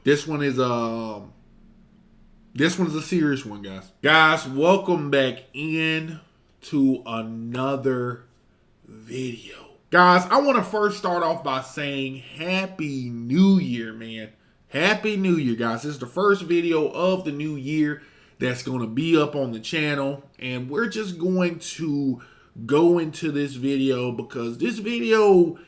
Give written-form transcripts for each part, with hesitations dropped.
This one is a serious one, guys. Guys, welcome back in to another video. Guys, I want to first start off by saying Happy New Year, man. Happy New Year, guys. This is the first video of the new year that's going to be up on the channel. And we're just going to go into this video because this video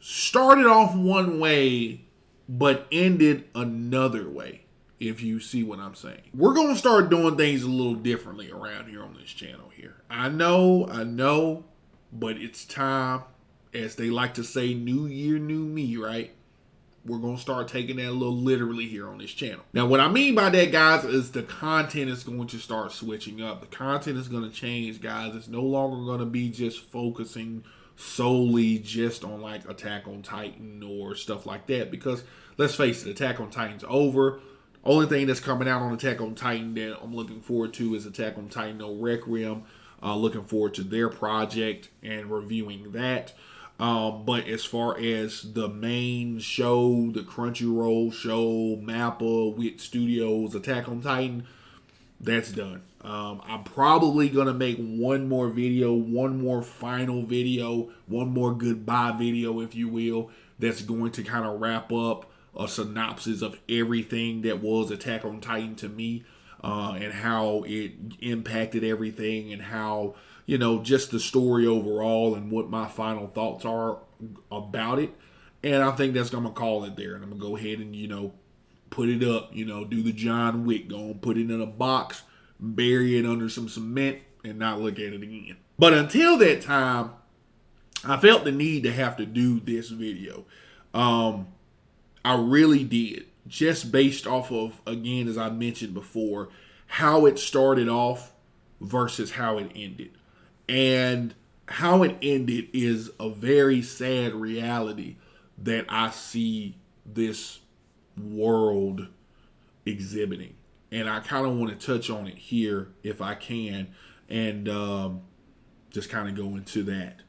started off one way but ended another way, if you see what I'm saying. We're going to start doing things a little differently around here on this channel here. I know, but it's time. As they like to say, new year, new me, right? We're going to start taking that a little literally here on this channel. Now, what I mean by that, guys, is the content is going to start switching up. The content is going to change, guys. It's no longer going to be just focusing solely just on like Attack on Titan or stuff like that. Because let's face it, Attack on Titan's over. Only thing that's coming out on Attack on Titan that I'm looking forward to is Attack on Titan No Requiem. Looking forward to their project and reviewing that. But as far as the main show, the Crunchyroll show, Mappa, Wit Studios, Attack on Titan, that's done. I'm probably going to make one more video, one more final video, one more goodbye video, if you will, that's going to kind of wrap up a synopsis of everything that was Attack on Titan to me, and how it impacted everything, and how, you know, just the story overall and what my final thoughts are about it. And I think that's going to call it there. And I'm going to go ahead and, you know, put it up, you know, do the John Wick, go and put it in a box, bury it under some cement, and not look at it again. But until that time, I felt the need to have to do this video. I really did. Just based off of, again, as I mentioned before, how it started off versus how it ended. And how it ended is a very sad reality that I see this world exhibiting. And I kind of want to touch on it here if I can, and just kind of go into that.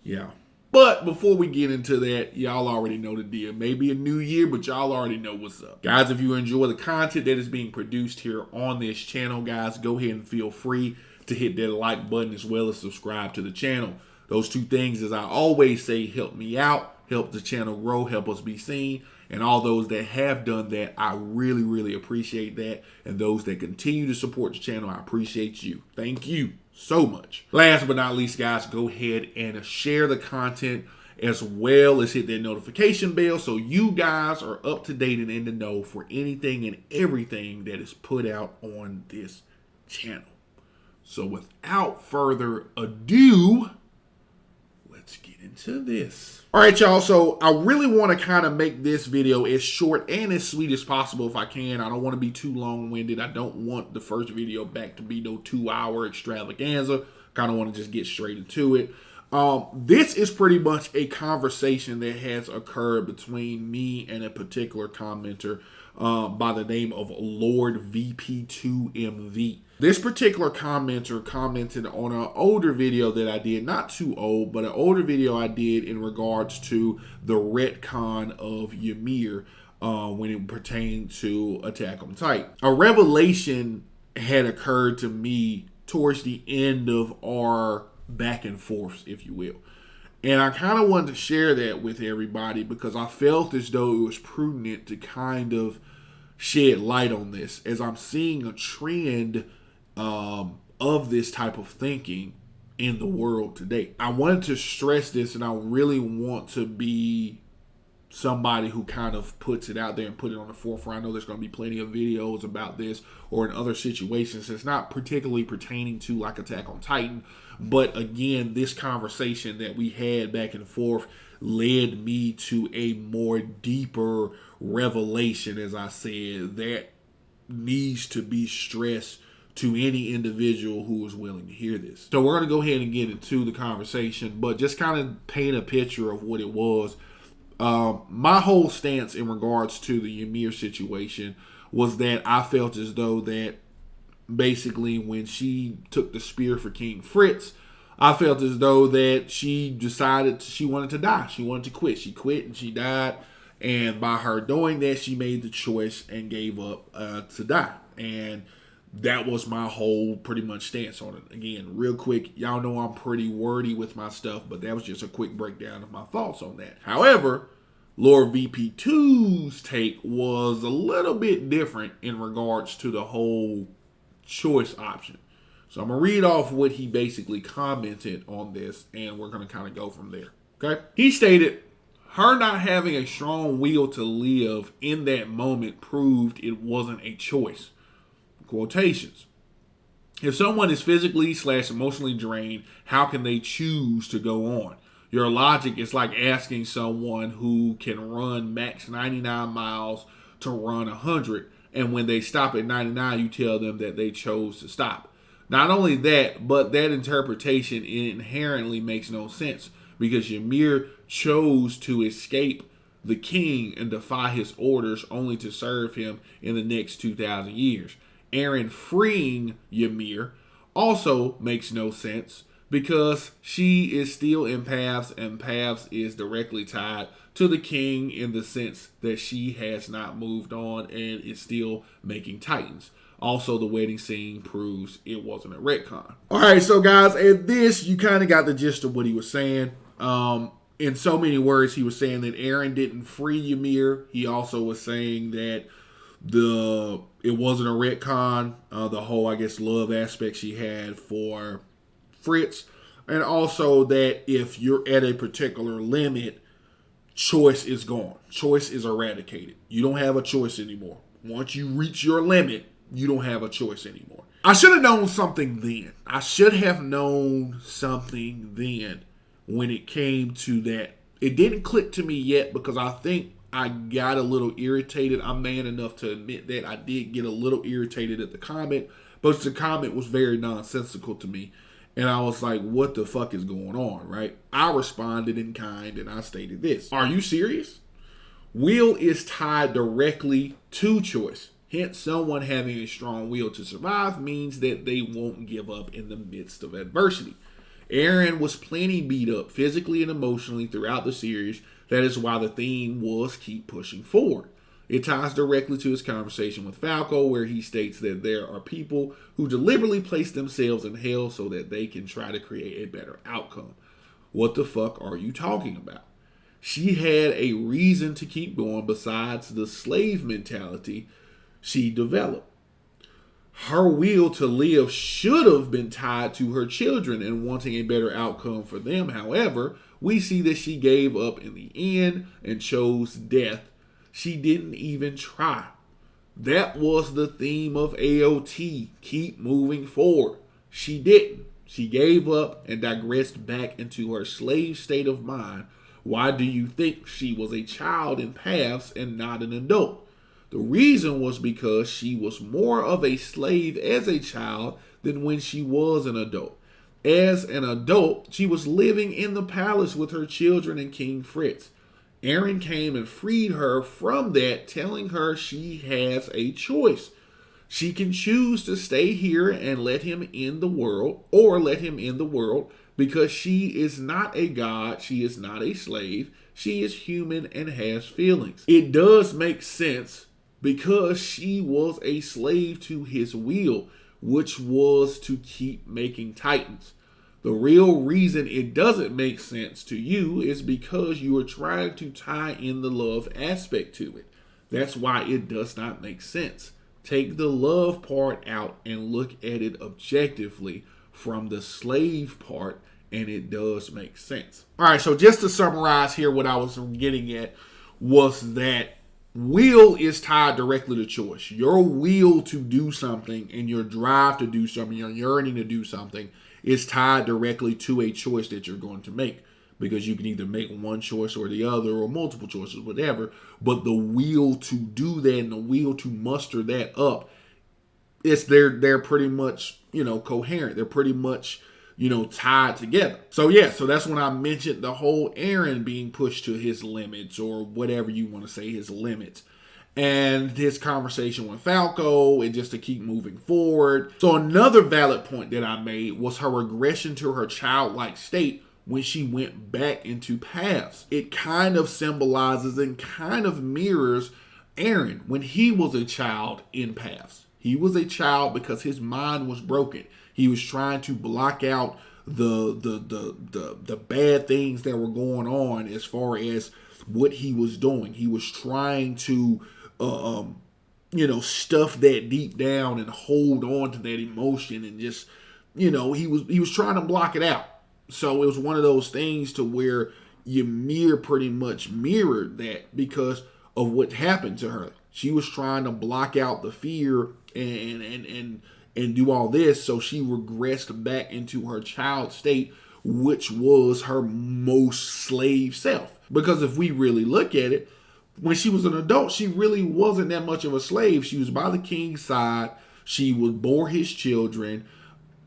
Yeah. But before we get into that, y'all already know the deal. Maybe a new year, but y'all already know what's up. Guys, if you enjoy the content that is being produced here on this channel, guys, go ahead and feel free to hit that like button as well as subscribe to the channel. Those two things, as I always say, help me out, help the channel grow, help us be seen. And all those that have done that, I really, really appreciate that. And those that continue to support the channel, I appreciate you. Thank you so much. Last but not least, guys, go ahead and share the content as well as hit that notification bell so you guys are up to date and in the know for anything and everything that is put out on this channel. So without further ado, let's get into this. All right, y'all. So I really want to kind of make this video as short and as sweet as possible if I can. I don't want to be too long-winded. I don't want the first video back to be no 2-hour extravaganza. Kind of want to just get straight into it. This is pretty much a conversation that has occurred between me and a particular commenter by the name of Lord VP2MV. This particular commenter commented on an older video that I did, not too old, but an older video I did in regards to the retcon of Ymir when it pertained to Attack on Titan. A revelation had occurred to me towards the end of our back and forth, if you will. And I kind of wanted to share that with everybody because I felt as though it was prudent to kind of shed light on this, as I'm seeing a trend of this type of thinking in the world today. I wanted to stress this, and I really want to be somebody who kind of puts it out there and put it on the forefront. I know there's going to be plenty of videos about this or in other situations. It's not particularly pertaining to like Attack on Titan, but again, this conversation that we had back and forth led me to a more deeper revelation, as I said, that needs to be stressed to any individual who is willing to hear this. So we're going to go ahead and get into the conversation, but just kind of paint a picture of what it was. My whole stance in regards to the Ymir situation was that I felt as though that basically when she took the spear for King Fritz, I felt as though that she decided she wanted to die. She wanted to quit. She quit and she died. And by her doing that, she made the choice and gave up to die. And that was my whole pretty much stance on it. Again, real quick, y'all know I'm pretty wordy with my stuff, but that was just a quick breakdown of my thoughts on that. However, Lord VP2's take was a little bit different in regards to the whole choice option. So I'm going to read off what he basically commented on this, and we're going to kind of go from there. Okay? He stated, her not having a strong will to live in that moment proved it wasn't a choice. Quotations. If someone is physically/emotionally drained, how can they choose to go on? Your logic is like asking someone who can run max 99 miles to run 100, and when they stop at 99, you tell them that they chose to stop. Not only that, but that interpretation inherently makes no sense, because Ymir chose to escape the king and defy his orders only to serve him in the next 2,000 years. Eren freeing Ymir also makes no sense, because she is still in Paths, and Paths is directly tied to the king in the sense that she has not moved on and is still making Titans. Also, the wedding scene proves it wasn't a retcon. All right, so guys, at this, you kind of got the gist of what he was saying. In so many words, he was saying that Eren didn't free Ymir. He also was saying that it wasn't a retcon, the whole, I guess, love aspect she had for Fritz, and also that if you're at a particular limit, choice is gone. Choice is eradicated. You don't have a choice anymore. Once you reach your limit, you don't have a choice anymore. I should have known something then. I should have known something then when it came to that. It didn't click to me yet because I think I got a little irritated. I'm man enough to admit that I did get a little irritated at the comment, but the comment was very nonsensical to me. And I was like, what the fuck is going on, right? I responded in kind and I stated this. Are you serious? Will is tied directly to choice. Hence, someone having a strong will to survive means that they won't give up in the midst of adversity. Eren was plenty beat up physically and emotionally throughout the series. That is why the theme was keep pushing forward. It ties directly to his conversation with Falco, where he states that there are people who deliberately place themselves in hell so that they can try to create a better outcome. What the fuck are you talking about? She had a reason to keep going besides the slave mentality she developed. Her will to live should have been tied to her children and wanting a better outcome for them. However, we see that she gave up in the end and chose death. She didn't even try. That was the theme of AOT. Keep moving forward. She didn't. She gave up and digressed back into her slave state of mind. Why do you think she was a child in Paths and not an adult? The reason was because she was more of a slave as a child than when she was an adult. As an adult, she was living in the palace with her children and King Fritz. Eren came and freed her from that, telling her she has a choice. She can choose to stay here and let him in the world, or let him in the world, because she is not a god, she is not a slave, she is human and has feelings. It does make sense because she was a slave to his will, which was to keep making Titans. The real reason it doesn't make sense to you is because you are trying to tie in the love aspect to it. That's why it does not make sense. Take the love part out and look at it objectively from the slave part, and it does make sense. All right, so just to summarize here, what I was getting at was that will is tied directly to choice. Your will to do something and your drive to do something, your yearning to do something, is tied directly to a choice that you're going to make. Because you can either make one choice or the other, or multiple choices, whatever. But the will to do that and the will to muster that up, they're pretty much, coherent. They're pretty much, tied together. So so that's when I mentioned the whole Eren being pushed to his limits, or whatever you want to say, his limits. And his conversation with Falco, and just to keep moving forward. So another valid point that I made was her regression to her childlike state when she went back into paths. It kind of symbolizes and kind of mirrors Aaron when he was a child in paths. He was a child because his mind was broken. He was trying to block out the bad things that were going on as far as what he was doing. He was trying to stuff that deep down and hold on to that emotion and just he was trying to block it out. So it was one of those things to where Ymir pretty much mirrored that because of what happened to her. She was trying to block out the fear and do all this, so she regressed back into her child state, which was her most slave self. Because if we really look at it, when she was an adult, she really wasn't that much of a slave. She was by the king's side. She bore his children.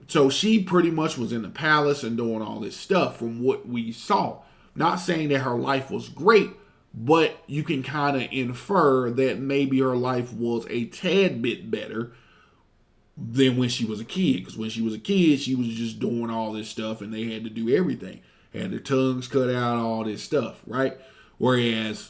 So she pretty much was in the palace and doing all this stuff from what we saw. Not saying that her life was great, but you can kind of infer that maybe her life was a tad bit better than when she was a kid. Because when she was a kid, she was just doing all this stuff and they had to do everything. Had their tongues cut out, all this stuff, right? Whereas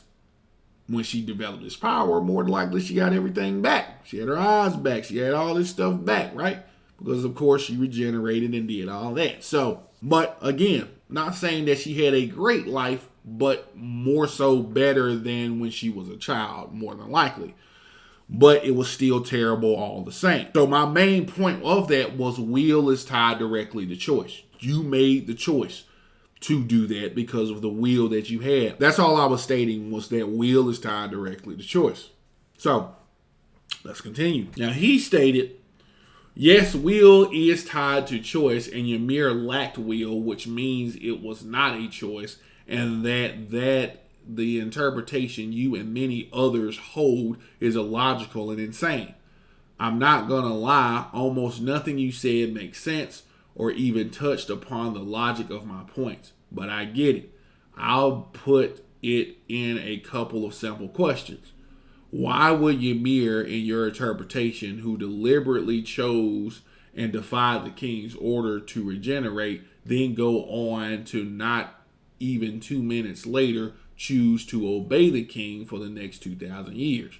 when she developed this power, more than likely she got everything back. She had her eyes back. She had all this stuff back, right? Because, of course, she regenerated and did all that. So, but again, not saying that she had a great life, but more so better than when she was a child, more than likely. But it was still terrible all the same. So my main point of that was will is tied directly to choice. You made the choice to do that because of the will that you had. That's all I was stating, was that will is tied directly to choice. So let's continue. Now he stated, yes, will is tied to choice, and Ymir lacked will, which means it was not a choice, and that the interpretation you and many others hold is illogical and insane. I'm not gonna lie, almost nothing you said makes sense or even touched upon the logic of my points, but I get it. I'll put it in a couple of simple questions. Why would Ymir, in your interpretation, who deliberately chose and defied the king's order to regenerate, then go on to not even 2 minutes later choose to obey the king for the next 2,000 years?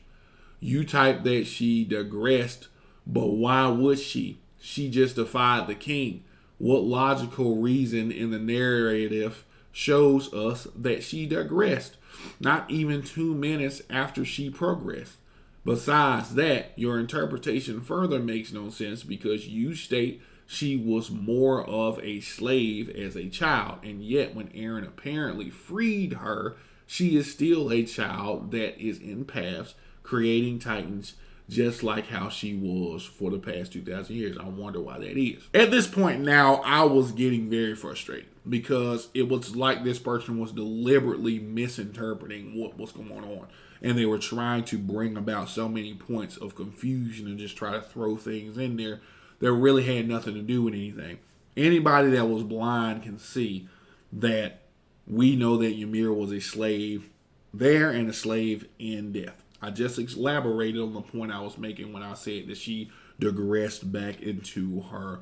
You typed that she digressed, but why would she? She just defied the king. What logical reason in the narrative shows us that she digressed? Not even 2 minutes after she progressed. Besides that, your interpretation further makes no sense because you state she was more of a slave as a child, and yet when Aaron apparently freed her, she is still a child that is in paths, creating titans, just like how she was for the past 2,000 years. I wonder why that is. At this point now, I was getting very frustrated because it was like this person was deliberately misinterpreting what was going on. And they were trying to bring about so many points of confusion and just try to throw things in there that really had nothing to do with anything. Anybody that was blind can see that we know that Ymir was a slave there and a slave in death. I just elaborated on the point I was making when I said that she digressed back into her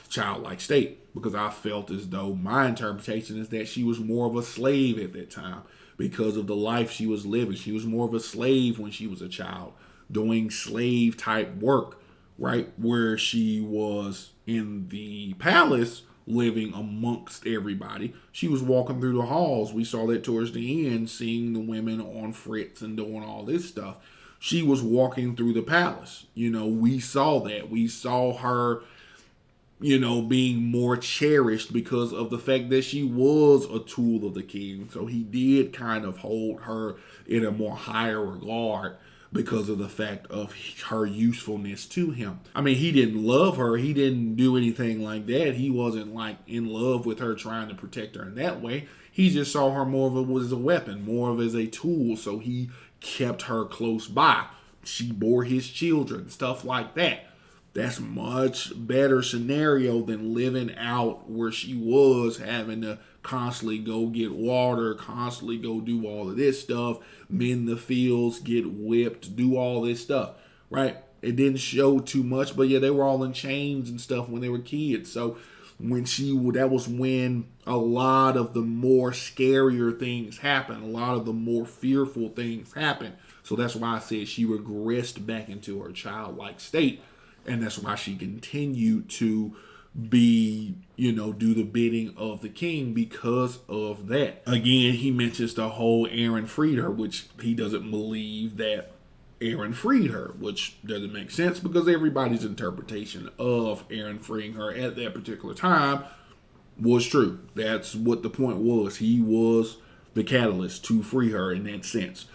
childlike state, because I felt as though my interpretation is that she was more of a slave at that time because of the life she was living. She was more of a slave when she was a child, doing slave type work, right? Where she was in the palace living amongst everybody. She was walking through the halls. We saw that towards the end, seeing the women on frits and doing all this stuff. She was walking through the palace. We saw that. We saw her, being more cherished because of the fact that she was a tool of the king. So he did kind of hold her in a more higher regard because of the fact of her usefulness to him. I mean, he didn't love her. He didn't do anything like that. He wasn't like in love with her, trying to protect her in that way. He just saw her more of as a weapon, more of as a tool. So he kept her close by. She bore his children, stuff like that. That's much better scenario than living out where she was, having to constantly go get water, constantly go do all of this stuff, mend the fields, get whipped, do all this stuff, right? It didn't show too much, but yeah, they were all in chains and stuff when they were kids. So That was when a lot of the more scarier things happened, a lot of the more fearful things happened. So that's why I said she regressed back into her childlike state, and that's why she continued to do the bidding of the king because of that. Again, he mentions the whole Aaron freed her, which he doesn't believe that Aaron freed her, which doesn't make sense because everybody's interpretation of Aaron freeing her at that particular time was true. That's what the point was. He was the catalyst to free her in that sense.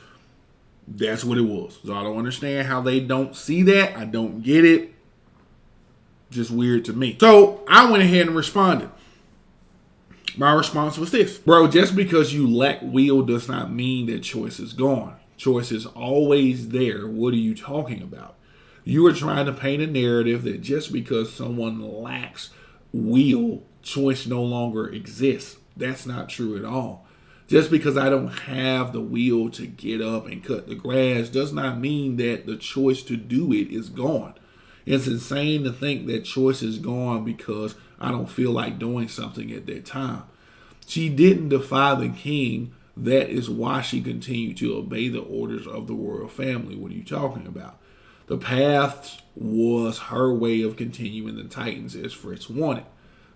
That's what it was. So I don't understand how they don't see that. I don't get it. Just weird to me. So I went ahead and responded. My response was this. Bro, just because you lack will does not mean that choice is gone. Choice is always there. What are you talking about? You are trying to paint a narrative that just because someone lacks will, choice no longer exists. That's not true at all. Just because I don't have the will to get up and cut the grass does not mean that the choice to do it is gone. It's insane to think that choice is gone because I don't feel like doing something at that time. She didn't defy the king. That is why she continued to obey the orders of the royal family. What are you talking about? The path was her way of continuing the Titans as Fritz wanted.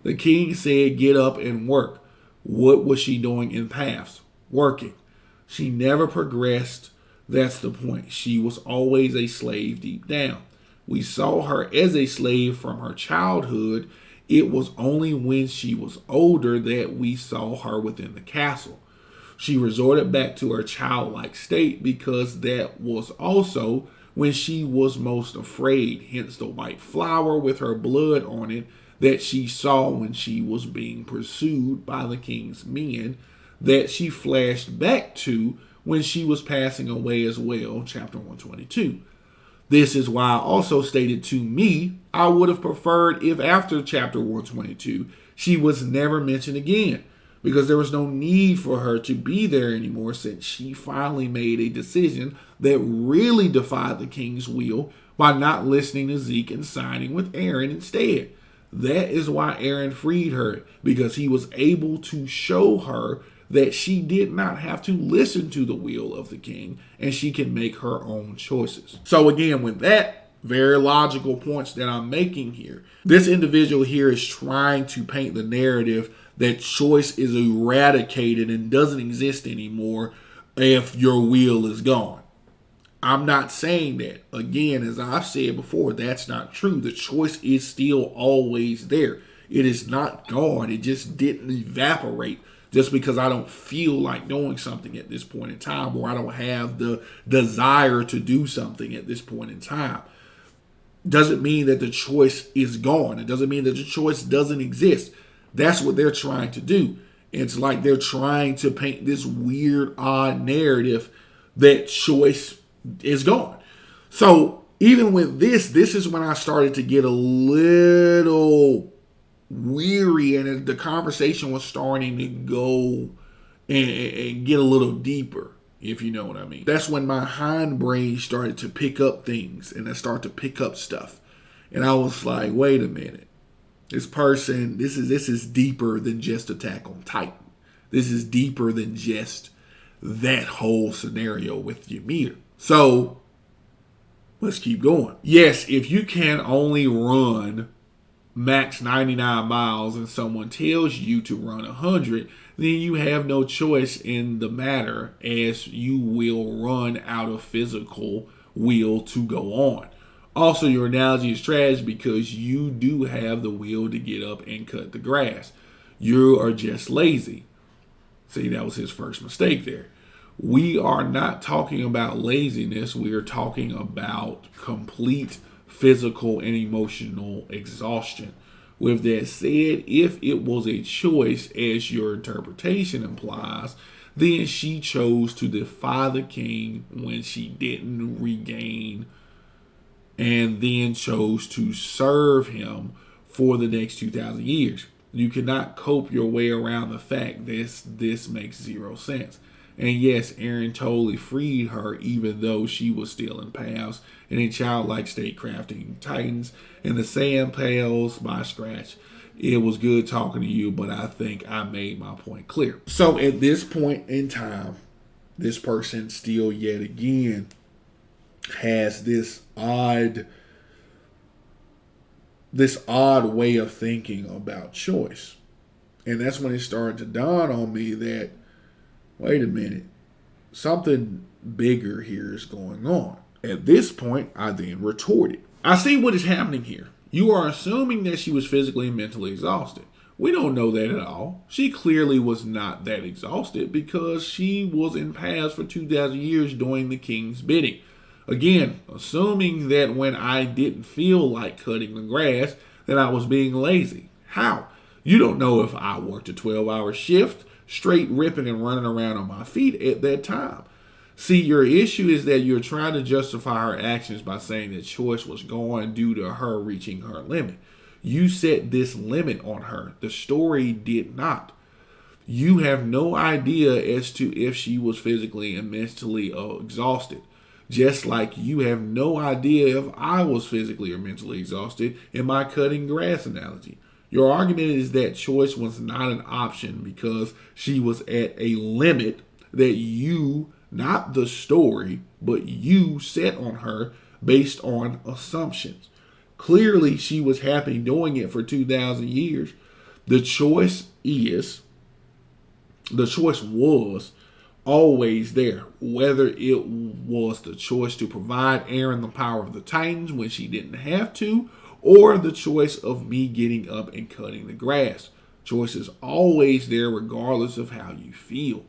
The king said, get up and work. What was she doing in paths? Working. She never progressed. That's the point. She was always a slave deep down. We saw her as a slave from her childhood. It was only when she was older that we saw her within the castle. She resorted back to her childlike state because that was also when she was most afraid, hence the white flower with her blood on it that she saw when she was being pursued by the king's men, that she flashed back to when she was passing away as well, chapter 122. This is why I also stated to me, I would have preferred if after chapter 122, she was never mentioned again, because there was no need for her to be there anymore since she finally made a decision that really defied the king's will by not listening to Zeke and signing with Aaron instead. That is why Aaron freed her, because he was able to show her that she did not have to listen to the will of the king and she can make her own choices. So again, with that, very logical points that I'm making here, this individual here is trying to paint the narrative that choice is eradicated and doesn't exist anymore if your will is gone. I'm not saying that. Again, as I've said before, that's not true. The choice is still always there. It is not gone. It just didn't evaporate just because I don't feel like doing something at this point in time, or I don't have the desire to do something at this point in time. Doesn't mean that the choice is gone. It doesn't mean that the choice doesn't exist. That's what they're trying to do. It's like they're trying to paint this weird, odd narrative that choice is gone. So even with this is when I started to get a little weary, and the conversation was starting to go and get a little deeper, if you know what I mean. That's when my hindbrain started to pick up things, and I started to pick up stuff. And I was like, wait a minute. This is deeper than just Attack on Titan. This is deeper than just that whole scenario with Ymir. So let's keep going. Yes, if you can only run max 99 miles and someone tells you to run 100, then you have no choice in the matter, as you will run out of physical will to go on. Also, your analogy is trash because you do have the will to get up and cut the grass. You are just lazy. See, that was his first mistake there. We are not talking about laziness. We are talking about complete physical and emotional exhaustion. With that said, if it was a choice, as your interpretation implies, then she chose to defy the king when she didn't regain, and then chose to serve him for the next 2,000 years. You cannot cope your way around the fact this makes zero sense. And yes, Aaron totally freed her, even though she was still in paths in a childlike state, crafting titans in the sand pails by scratch. It was good talking to you, but I think I made my point clear. So at this point in time, this person still yet again has this odd way of thinking about choice. And that's when it started to dawn on me that, wait a minute, something bigger here is going on. At this point, I then retorted, I see what is happening here. You are assuming that she was physically and mentally exhausted. We don't know that at all. She clearly was not that exhausted because she was in paths for 2,000 years doing the king's bidding. Again, assuming that when I didn't feel like cutting the grass, that I was being lazy. How? You don't know if I worked a 12-hour shift, straight ripping and running around on my feet at that time. See, your issue is that you're trying to justify her actions by saying that choice was gone due to her reaching her limit. You set this limit on her. The story did not. You have no idea as to if she was physically and mentally exhausted. Just like you have no idea if I was physically or mentally exhausted in my cutting grass analogy. Your argument is that choice was not an option because she was at a limit that you, not the story, but you set on her based on assumptions. Clearly, she was happy doing it for 2,000 years. The choice was always there, whether it was the choice to provide Aaron the power of the Titans when she didn't have to, or the choice of me getting up and cutting the grass. Choice is always there regardless of how you feel.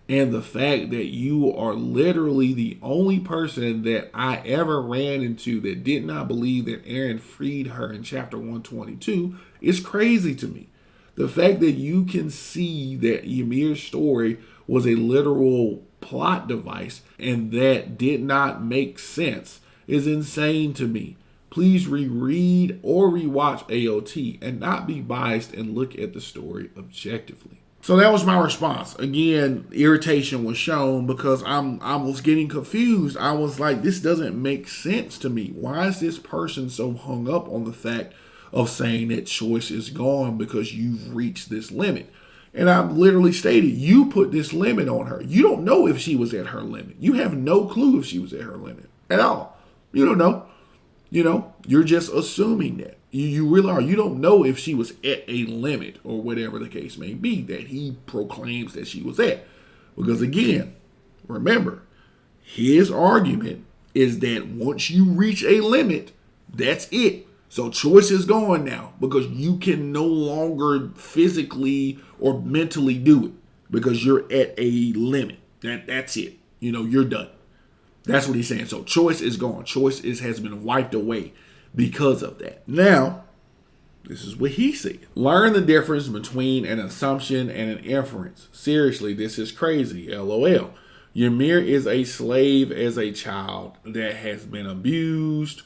And the fact that you are literally the only person that I ever ran into that did not believe that Aaron freed her in chapter 122 is crazy to me. The fact that you can see that Ymir's story was a literal plot device and that did not make sense is insane to me. Please reread or rewatch AOT and not be biased and look at the story objectively. So that was my response. Again, irritation was shown because I was getting confused. I was like, this doesn't make sense to me. Why is this person so hung up on the fact of saying that choice is gone because you've reached this limit? And I literally stated, you put this limit on her. You don't know if she was at her limit. You have no clue if she was at her limit at all. You don't know. You're just assuming that. You really are. You don't know if she was at a limit or whatever the case may be that he proclaims that she was at. Because again, remember, his argument is that once you reach a limit, that's it. So choice is gone now because you can no longer physically or mentally do it because you're at a limit. That's it. You're done. That's what he's saying. So choice is gone. Has been wiped away because of that. Now, this is what he said. Learn the difference between an assumption and an inference. Seriously, this is crazy. LOL. Ymir is a slave as a child that has been abused.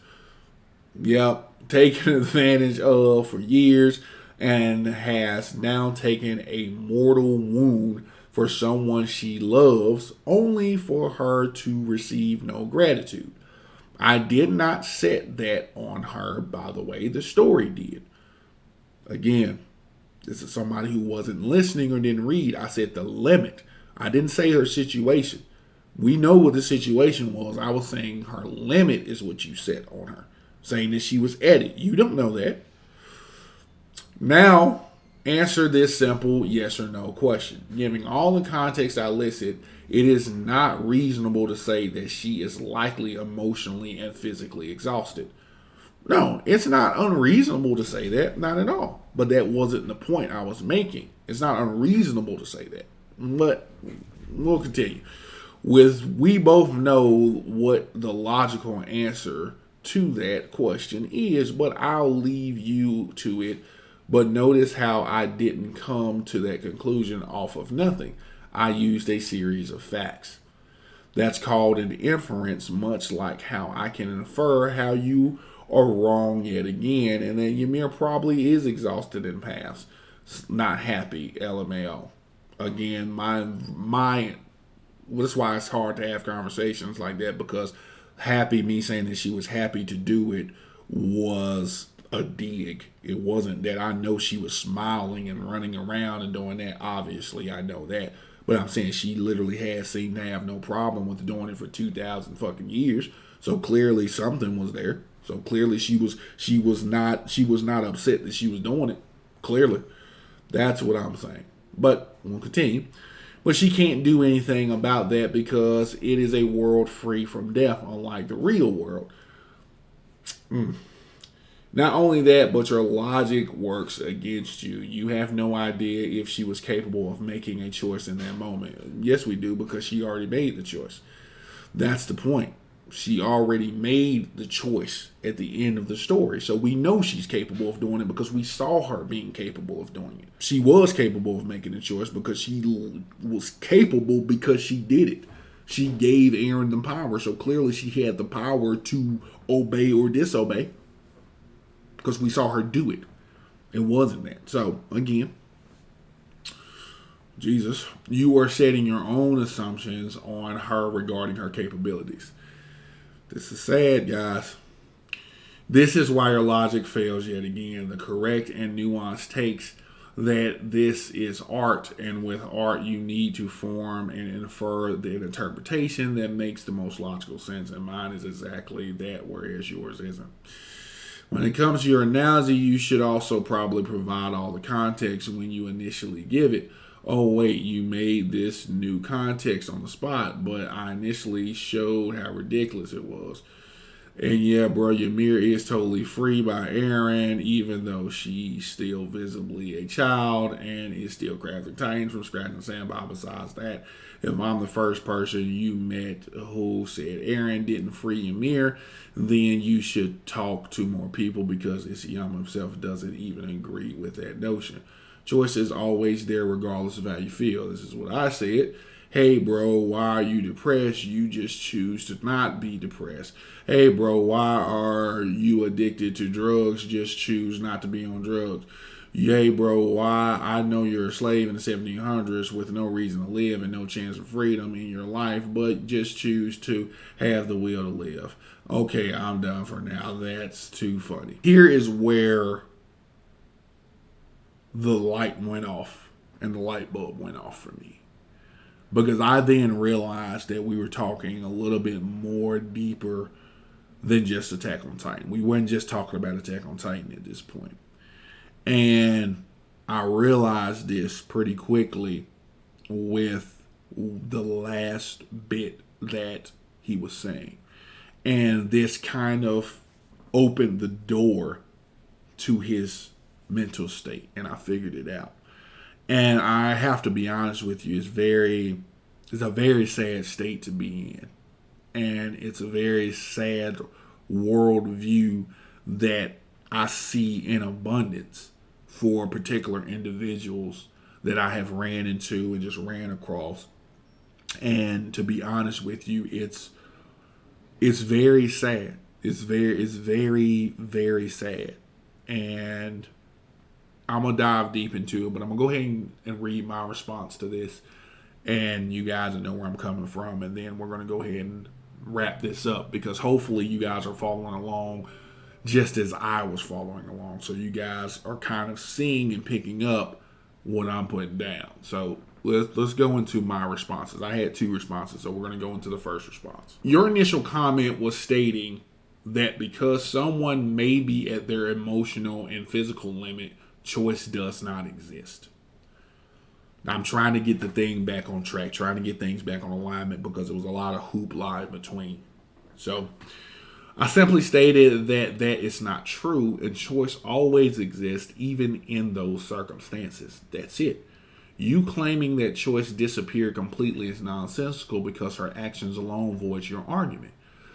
Taken advantage of for years and has now taken a mortal wound for someone she loves only for her to receive no gratitude. I did not set that on her, by the way. The story did. Again, this is somebody who wasn't listening or didn't read. I said the limit. I didn't say her situation. We know what the situation was. I was saying her limit is what you set on her. Saying that she was at it. You don't know that. Now, answer this simple yes or no question. Giving all the context I listed, it is not reasonable to say that she is likely emotionally and physically exhausted. No, it's not unreasonable to say that. Not at all. But that wasn't the point I was making. It's not unreasonable to say that. But we'll continue. We both know what the logical answer to that question is, but I'll leave you to it. But notice how I didn't come to that conclusion off of nothing. I used a series of facts. That's called an inference, much like how I can infer how you are wrong yet again, and that Ymir probably is exhausted in past, not happy, LMAO. Again, that's why it's hard to have conversations like that, because happy, me saying that she was happy to do it, was a dig. It wasn't that I know she was smiling and running around and doing that. Obviously, I know that. But I'm saying she literally has seemed to have no problem with doing it for 2,000 fucking years. So clearly something was there. So clearly she was not upset that she was doing it. Clearly. That's what I'm saying. But we'll continue. But she can't do anything about that because it is a world free from death, unlike the real world. Not only that, but your logic works against you. You have no idea if she was capable of making a choice in that moment. Yes, we do, because she already made the choice. That's the point. She already made the choice at the end of the story. So we know she's capable of doing it because we saw her being capable of doing it. She was capable of making a choice because she was capable because she did it. She gave Aaron the power. So clearly she had the power to obey or disobey because we saw her do it. It wasn't that. So again, Jesus, you are setting your own assumptions on her regarding her capabilities. This is sad, guys. This is why your logic fails yet again. The correct and nuanced takes that this is art, and with art you need to form and infer the interpretation that makes the most logical sense, and mine is exactly that, whereas yours isn't. When it comes to your analogy, you should also probably provide all the context when you initially give it. Oh wait, you made this new context on the spot, but I initially showed how ridiculous it was. And yeah, bro, Ymir is totally free by Aaron, even though she's still visibly a child and is still crafting titans from scratch and sandbox. Besides that, if I'm the first person you met who said Aaron didn't free Ymir, then you should talk to more people because Isayama himself doesn't even agree with that notion. Choice is always there regardless of how you feel. This is what I said. Hey, bro, why are you depressed? You just choose to not be depressed. Hey, bro, why are you addicted to drugs? Just choose not to be on drugs. Hey, bro, why? I know you're a slave in the 1700s with no reason to live and no chance of freedom in your life, but just choose to have the will to live. Okay, I'm done for now. That's too funny. Here is where the light went off and the light bulb went off for me. Because I then realized that we were talking a little bit more deeper than just Attack on Titan. We weren't just talking about Attack on Titan at this point. And I realized this pretty quickly with the last bit that he was saying. And this kind of opened the door to his mental state. And I figured it out. And I have to be honest with you, it's a very sad state to be in. And it's a very sad worldview that I see in abundance for particular individuals that I have ran into and just ran across. And to be honest with you, it's very sad. It's very, very sad. And I'm going to dive deep into it, but I'm going to go ahead and read my response to this. And you guys will know where I'm coming from. And then we're going to go ahead and wrap this up because hopefully you guys are following along just as I was following along. So you guys are kind of seeing and picking up what I'm putting down. So let's go into my responses. I had 2 responses, so we're going to go into the first response. Your initial comment was stating that because someone may be at their emotional and physical limit, choice does not exist. I'm trying to get the thing back on track, trying to get things back on alignment because there was a lot of hoopla in between. So I simply stated that is not true and choice always exists even in those circumstances. That's it. You claiming that choice disappeared completely is nonsensical because her actions alone voids your argument.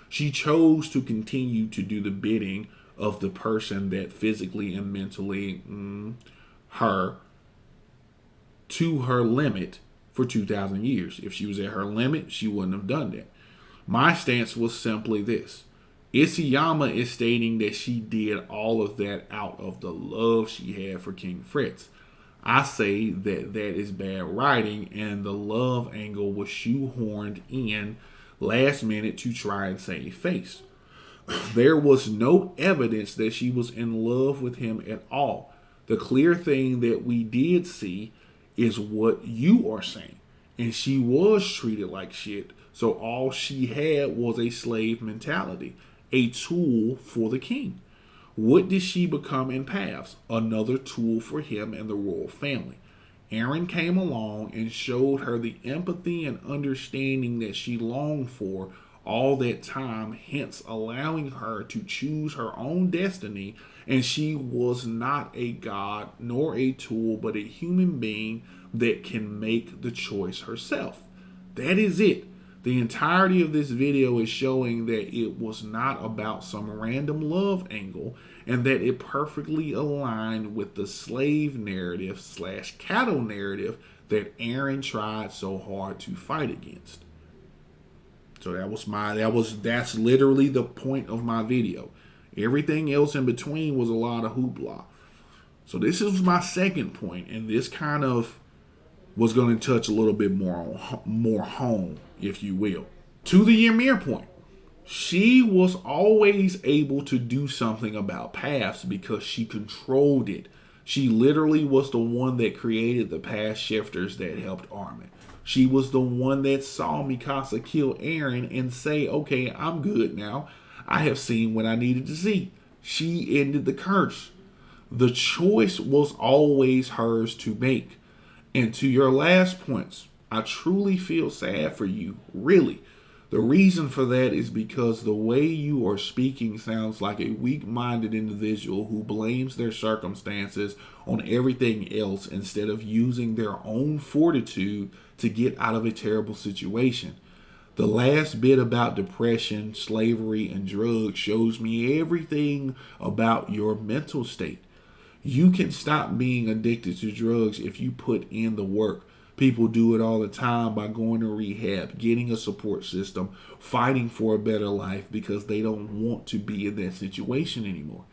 She chose to continue to do the bidding of the person that physically and mentally her to her limit for 2,000 years. If she was at her limit, she wouldn't have done that. My stance was simply this. Isayama is stating that she did all of that out of the love she had for King Fritz. I say that is bad writing and the love angle was shoehorned in last minute to try and save face. There was no evidence that she was in love with him at all. The clear thing that we did see is what you are saying. And she was treated like shit. So all she had was a slave mentality, a tool for the king. What did she become in Paths? Another tool for him and the royal family. Aaron came along and showed her the empathy and understanding that she longed for all that time, hence allowing her to choose her own destiny. And she was not a god nor a tool, but a human being that can make the choice herself. That is it. The entirety of this video is showing that it was not about some random love angle, and that it perfectly aligned with the slave narrative / cattle narrative that Aaron tried so hard to fight against. So that's literally the point of my video. Everything else in between was a lot of hoopla. So this is my second point, and this kind of was going to touch a little bit more home, if you will. To the Ymir point, she was always able to do something about Paths because she controlled it. She literally was the one that created the path shifters that helped Armin. She was the one that saw Mikasa kill Eren and say, okay, I'm good now. I have seen what I needed to see. She ended the curse. The choice was always hers to make. And to your last points, I truly feel sad for you, really. The reason for that is because the way you are speaking sounds like a weak-minded individual who blames their circumstances on everything else instead of using their own fortitude to get out of a terrible situation. The last bit about depression, slavery, and drugs shows me everything about your mental state. You can stop being addicted to drugs if you put in the work. People do it all the time by going to rehab, getting a support system, fighting for a better life because they don't want to be in that situation anymore.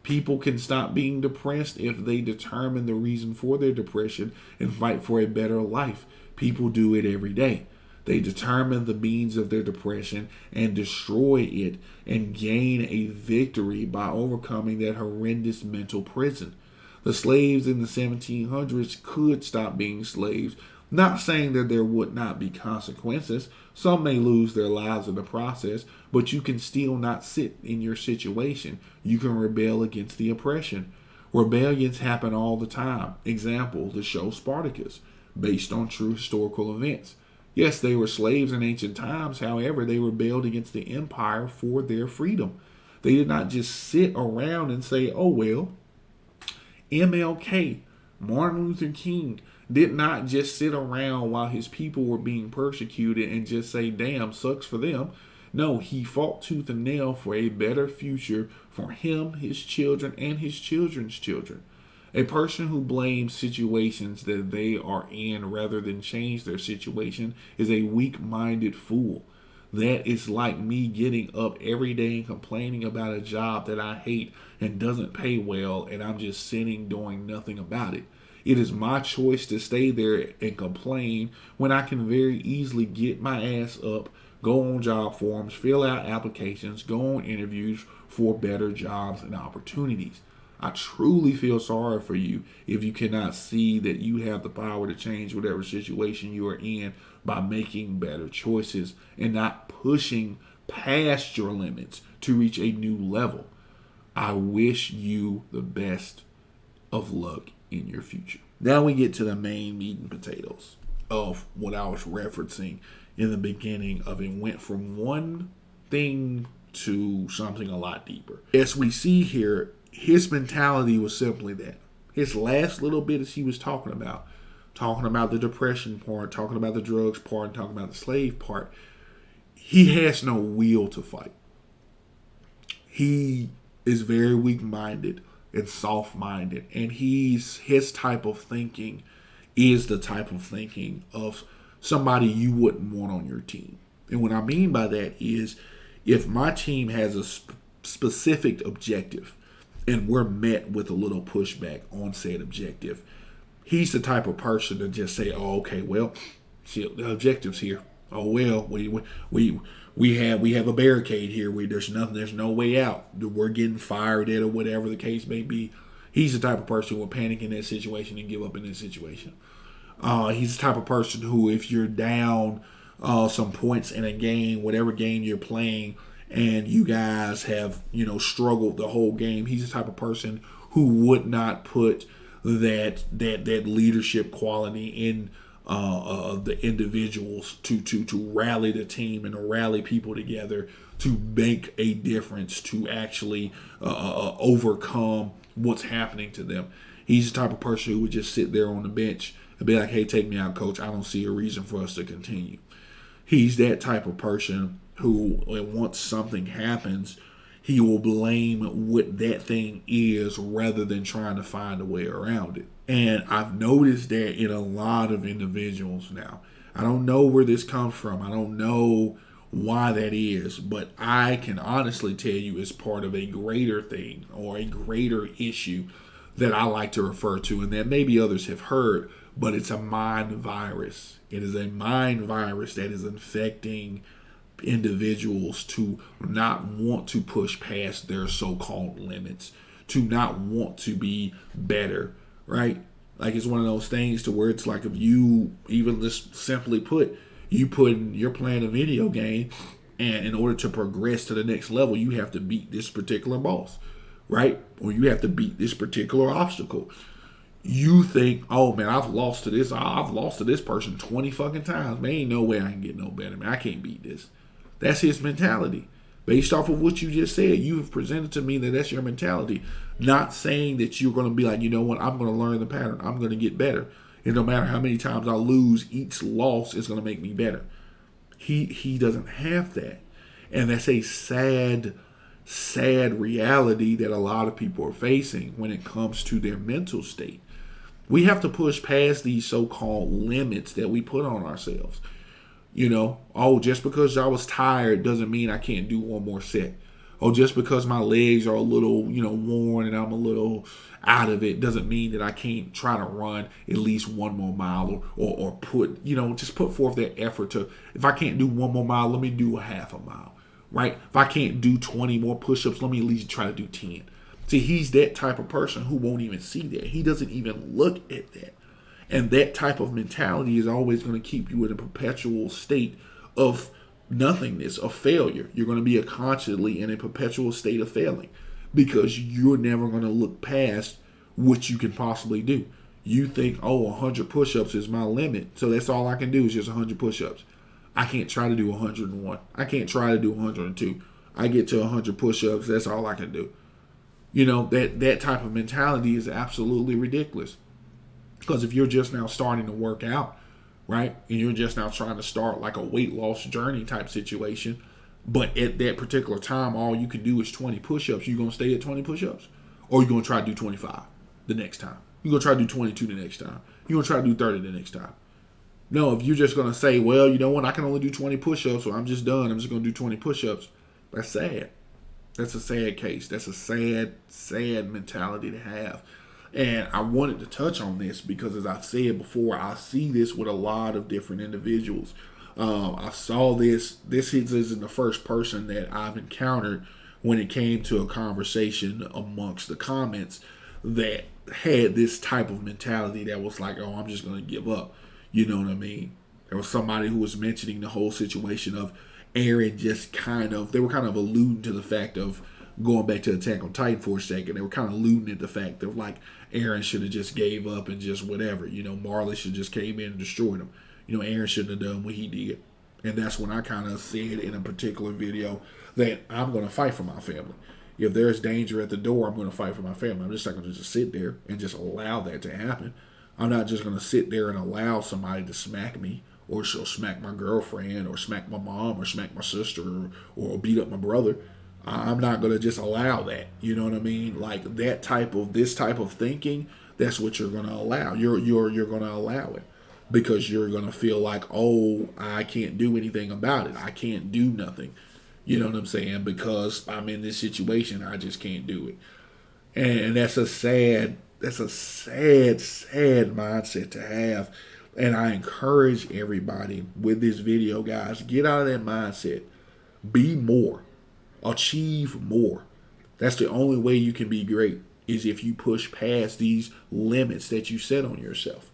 People can stop being depressed if they determine the reason for their depression and fight for a better life. People do it every day. They determine the means of their depression and destroy it and gain a victory by overcoming that horrendous mental prison. The slaves in the 1700s could stop being slaves. Not saying that there would not be consequences. Some may lose their lives in the process, but you can still not sit in your situation. You can rebel against the oppression. Rebellions happen all the time. Example, the show Spartacus, based on true historical events. Yes, they were slaves in ancient times. However, they rebelled against the empire for their freedom. They did not just sit around and say, oh, well, MLK, Martin Luther King, did not just sit around while his people were being persecuted and just say, damn, sucks for them. No, he fought tooth and nail for a better future for him, his children, and his children's children. A person who blames situations that they are in rather than change their situation is a weak-minded fool. That is like me getting up every day and complaining about a job that I hate and doesn't pay well, and I'm just sitting doing nothing about it. It is my choice to stay there and complain when I can very easily get my ass up, go on job forums, fill out applications, go on interviews for better jobs and opportunities. I truly feel sorry for you if you cannot see that you have the power to change whatever situation you are in by making better choices and not pushing past your limits to reach a new level. I wish you the best of luck in your future. Now we get to the main meat and potatoes of what I was referencing in the beginning of it. Went from one thing to something a lot deeper. As we see here, his mentality was simply that. His last little bit as he was talking about the depression part, talking about the drugs part, talking about the slave part, he has no will to fight. He is very weak-minded and soft-minded, and his type of thinking is the type of thinking of somebody you wouldn't want on your team. And what I mean by that is, if my team has a specific objective and we're met with a little pushback on said objective, he's the type of person to just say, oh, okay, well, shit, the objective's here. Oh, well, we We have a barricade here where there's nothing, there's no way out. We're getting fired at or whatever the case may be. He's the type of person who will panic in that situation and give up in that situation. He's the type of person who, if you're down some points in a game, whatever game you're playing, and you guys have struggled the whole game, he's the type of person who would not put that leadership quality in the individuals to rally the team and to rally people together to make a difference, to actually overcome what's happening to them. He's the type of person who would just sit there on the bench and be like, hey, take me out, coach. I don't see a reason for us to continue. He's that type of person who, once something happens, he will blame what that thing is rather than trying to find a way around it. And I've noticed that in a lot of individuals now. I don't know where this comes from. I don't know why that is, but I can honestly tell you it's part of a greater thing or a greater issue that I like to refer to, and that maybe others have heard, but it's a mind virus. It is a mind virus that is infecting individuals to not want to push past their so-called limits, to not want to be better, right? Like, it's one of those things to where it's like, if you even just simply put, you're playing a video game, and in order to progress to the next level, you have to beat this particular boss, right? Or you have to beat this particular obstacle. You think, oh man, I've lost to this person 20 fucking times. Man, ain't no way I can get no better, man. I can't beat this. That's his mentality. Based off of what you just said, you have presented to me that that's your mentality. Not saying that you're going to be like, you know what, I'm going to learn the pattern. I'm going to get better. And no matter how many times I lose, each loss is going to make me better. He doesn't have that. And that's a sad reality that a lot of people are facing when it comes to their mental state. We have to push past these so-called limits that we put on ourselves. Just because I was tired doesn't mean I can't do one more set. Oh, just because my legs are a little, worn and I'm a little out of it doesn't mean that I can't try to run at least one more mile or put, just put forth that effort to, if I can't do one more mile, let me do a half a mile, right? If I can't do 20 more push-ups, let me at least try to do 10. See, he's that type of person who won't even see that. He doesn't even look at that. And that type of mentality is always going to keep you in a perpetual state of nothingness, of failure. You're going to be constantly in a perpetual state of failing because you're never going to look past what you can possibly do. You think, 100 push-ups is my limit, so that's all I can do is just 100 push-ups. I can't try to do 101. I can't try to do 102. I get to 100 push-ups, that's all I can do. That type of mentality is absolutely ridiculous. Because if you're just now starting to work out, right, and you're just now trying to start like a weight loss journey type situation, but at that particular time, all you can do is 20 push-ups, you're going to stay at 20 push-ups? Or you're going to try to do 25 the next time? You're going to try to do 22 the next time? You're going to try to do 30 the next time? No, if you're just going to say, well, you know what, I can only do 20 push-ups, so I'm just done. I'm just going to do 20 push-ups. That's sad. That's a sad case. That's a sad mentality to have. And I wanted to touch on this because, as I've said before, I see this with a lot of different individuals. I saw this isn't the first person that I've encountered when it came to a conversation amongst the comments that had this type of mentality that was like, oh, I'm just going to give up. You know what I mean? There was somebody who was mentioning the whole situation of Aaron they were kind of alluding to the fact of going back to Attack on Titan for a second. They were kind of alluding at the fact of like Aaron should have just gave up and just whatever. Marley should have just came in and destroyed him. Aaron shouldn't have done what he did. And that's when I kind of said in a particular video that I'm going to fight for my family. If there's danger at the door, I'm going to fight for my family. I'm just not going to just sit there and just allow that to happen. I'm not just going to sit there and allow somebody to smack me, or she'll smack my girlfriend, or smack my mom, or smack my sister, or beat up my brother. I'm not going to just allow that. You know what I mean? Like this type of thinking, that's what you're going to allow. You're going to allow it because you're going to feel like, oh, I can't do anything about it. I can't do nothing. You know what I'm saying? Because I'm in this situation, I just can't do it. And that's a sad mindset to have. And I encourage everybody with this video, guys, get out of that mindset. Be more. Achieve more. That's the only way you can be great, is if you push past these limits that you set on yourself.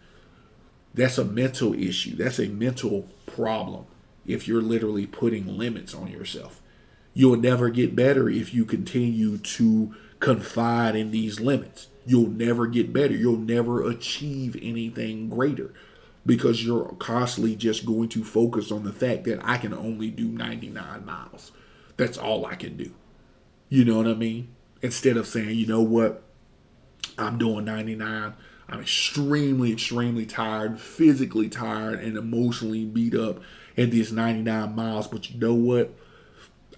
That's a mental issue. That's a mental problem if you're literally putting limits on yourself. You'll never get better if you continue to confide in these limits. You'll never get better. You'll never achieve anything greater because you're constantly just going to focus on the fact that I can only do 99 miles. That's all I can do. You know what I mean? Instead of saying, you know what, I'm doing 99. I'm extremely, extremely tired, physically tired, and emotionally beat up at this 99 miles. But you know what?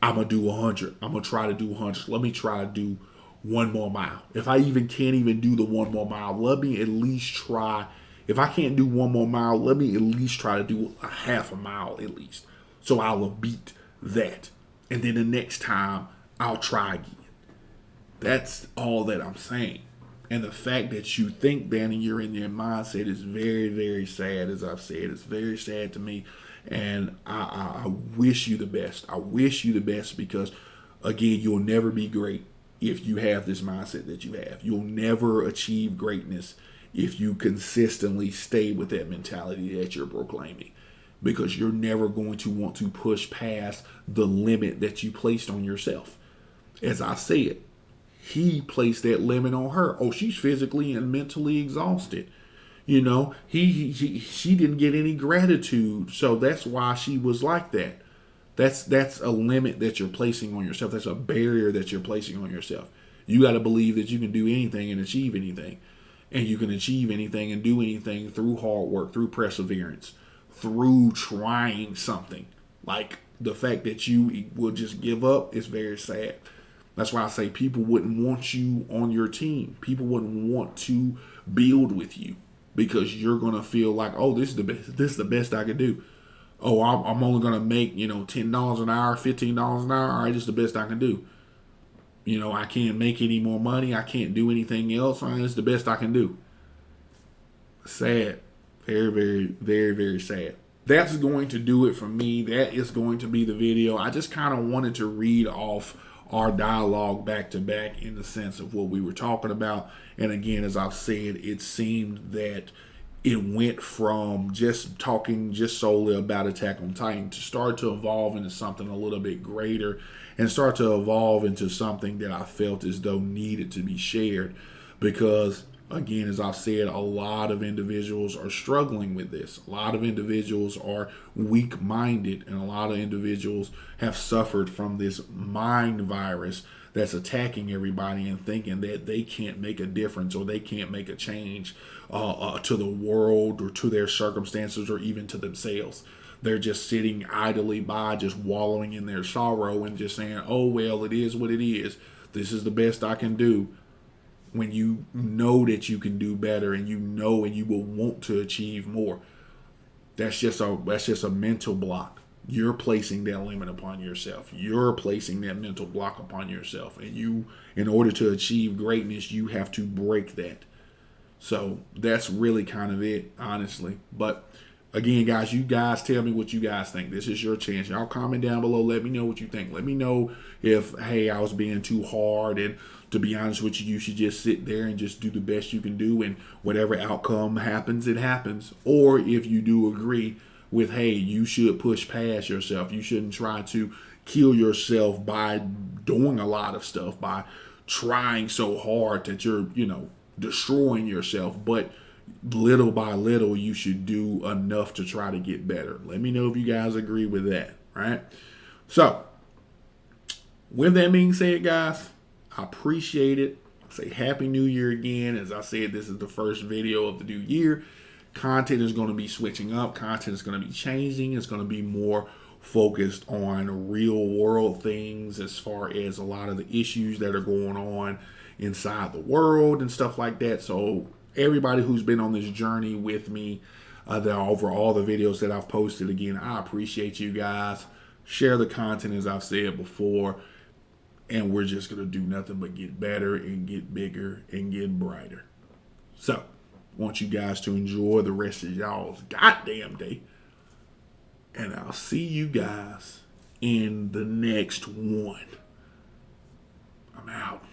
I'm going to do 100. I'm going to try to do 100. Let me try to do one more mile. If I even can't even do the one more mile, let me at least try. If I can't do one more mile, let me at least try to do a half a mile at least. So I will beat that. And then the next time, I'll try again. That's all that I'm saying. And the fact that you think that and you're in your mindset is very, very sad. As I've said, it's very sad to me. And I wish you the best. I wish you the best because, again, you'll never be great if you have this mindset that you have. You'll never achieve greatness if you consistently stay with that mentality that you're proclaiming, because you're never going to want to push past the limit that you placed on yourself. As I said, he placed that limit on her. Oh, she's physically and mentally exhausted. You know, she didn't get any gratitude, so that's why she was like that. That's a limit that you're placing on yourself. That's a barrier that you're placing on yourself. You got to believe that you can do anything and achieve anything. And you can achieve anything and do anything through hard work, through perseverance, through trying something. Like the fact that you will just give up is very sad. That's why I say people wouldn't want you on your team. People wouldn't want to build with you because you're gonna feel like, oh, this is the best. This is the best I could do. Oh, I'm only gonna make $10 an hour, $15 an hour. All right, this is the best I can do. I can't make any more money. I can't do anything else. All right, this is the best I can do. Sad, very, very, very, very sad. That's going to do it for me. That is going to be the video. I just kind of wanted to read off our dialogue back to back in the sense of what we were talking about. And again, as I've said, it seemed that it went from just talking just solely about Attack on Titan to start to evolve into something a little bit greater and start to evolve into something that I felt as though needed to be shared. Because again, as I've said, a lot of individuals are struggling with this. A lot of individuals are weak-minded, and a lot of individuals have suffered from this mind virus that's attacking everybody and thinking that they can't make a difference or they can't make a change to the world or to their circumstances or even to themselves. They're just sitting idly by, just wallowing in their sorrow and just saying, oh, well, it is what it is. This is the best I can do. When you know that you can do better and you know and you will want to achieve more, that's just a mental block. You're placing that limit upon yourself. You're placing that mental block upon yourself. And you, in order to achieve greatness, you have to break that. So that's really kind of it, honestly. But again, guys, you guys tell me what you guys think. This is your chance. Y'all comment down below. Let me know what you think. Let me know if, hey, I was being too hard. And to be honest with you, you should just sit there and just do the best you can do. And whatever outcome happens, it happens. Or if you do agree with, hey, you should push past yourself. You shouldn't try to kill yourself by doing a lot of stuff, by trying so hard that you're, destroying yourself. But little by little, you should do enough to try to get better. Let me know if you guys agree with that, right? So, with that being said, guys, I appreciate it. Say Happy New Year again. As I said, this is the first video of the new year. Content is going to be switching up. Content is going to be changing. It's going to be more focused on real world things as far as a lot of the issues that are going on inside the world and stuff like that. So everybody who's been on this journey with me over all the videos that I've posted, again, I appreciate you guys. Share the content, as I've said before, and we're just going to do nothing but get better and get bigger and get brighter. So, I want you guys to enjoy the rest of y'all's goddamn day, and I'll see you guys in the next one. I'm out.